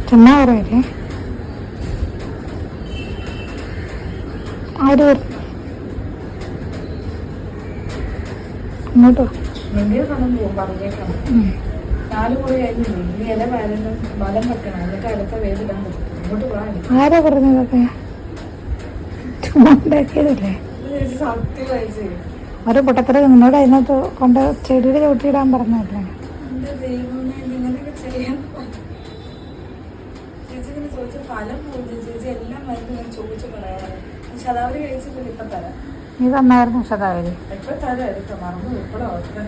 ചുമ്മാ പറയല്ലേ. ആര് ഇങ്ങോട്ടോ പറഞ്ഞേക്കാം. 4 മുറി കഴിഞ്ഞില്ലേ, ഇനി ഇല ബലം വെക്കണം, എന്നിട്ട് അടുത്ത വേദിടാൻ പറ്റും. ഇങ്ങോട്ട് പോകാൻ ആരാ പറഞ്ഞതൊക്കെ? ചുമ്മാ ഉണ്ടാക്കിയതല്ലേ. സത്യം കഴിച്ചേ ഓരോ പൊട്ടത്തര നിന്നോട് അതിനകത്ത് കൊണ്ട് ചെടിയുടെ ചവിട്ടിയിടാൻ പറഞ്ഞതല്ലേ. എന്റെ ദൈവമേ, ഇങ്ങനെയൊക്കെ ചെയ്യാൻ ചേച്ചി ഇങ്ങനെ ചോദിച്ച ഫലം പോയി. ചേച്ചി എല്ലാം മരുന്ന് ഞാൻ ചോദിച്ചു പറയാറ്. ശതാവരി കഴിച്ചിട്ട് ഇപ്പം തരാം. നീ തന്നായിരുന്നു ശതാവരി. എപ്പോ തരാം, എടുത്തോ, മറന്നു എപ്പോഴാ ഓർക്കാൻ.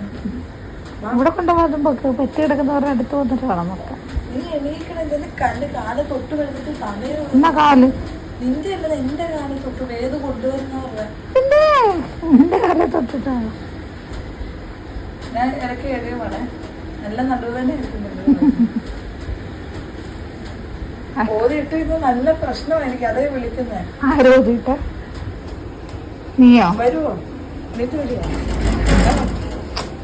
ഇവിടെ കൊണ്ടുപോകുമ്പോ പെറ്റി കിടക്കുന്നവരുടെ അടുത്ത് വന്നിട്ട് വേണം നോക്കാം. നീ എണീക്കണം, എന്തെന്ന് കല്ല് കാല് തൊട്ട് കഴിഞ്ഞിട്ട് സമയം. എന്നാ കാല് നിന്റെ അല്ല, എന്റെ കാല് തൊട്ട് വേത് കൊണ്ടുവരുന്നവരുടെ എന്റെ കാലെ തൊട്ടിട്ടാണ്. ഞാൻ ഇടയ്ക്ക് എഴുതിയ നല്ല നടുവേദന ഇരിക്കുന്നുണ്ട്. ഓതിയിട്ട് ഇത് നല്ല പ്രശ്നമായിരിക്കും, അതേ വിളിക്കുന്നേ. ആരോ ഓതിയിട്ട്? നീയോ? വരുവോ? എന്നിട്ട് വരുവോ?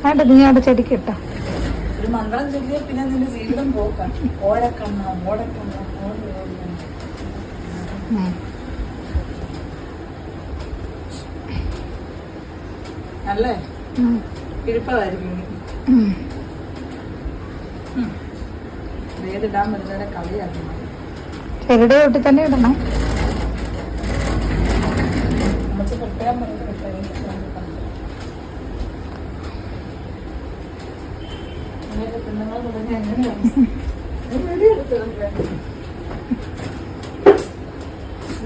വേണ്ട, നീ അവിടെ ചെടിക്കിട്ടോ. ഒരു മന്ത്രം ചൊല്ലിയ പിന്നെ നിന്റെ ജീവിതം പോക്കാം. ഓരക്കണ്ണ ഓടക്കണ്ണ അല്ലേ, ഇരിപ്പതായിരിക്കും. വേദിടാൻ വരുന്നവരെ കളിയാക്കണം. ചെടിയുടെ ചവിട്ടി തന്നെ ഇടണം. നമുക്ക് പ്രത്യേകം പറഞ്ഞിട്ട് പെണ്ണുങ്ങൾ തുടങ്ങി എങ്ങനെയാണ്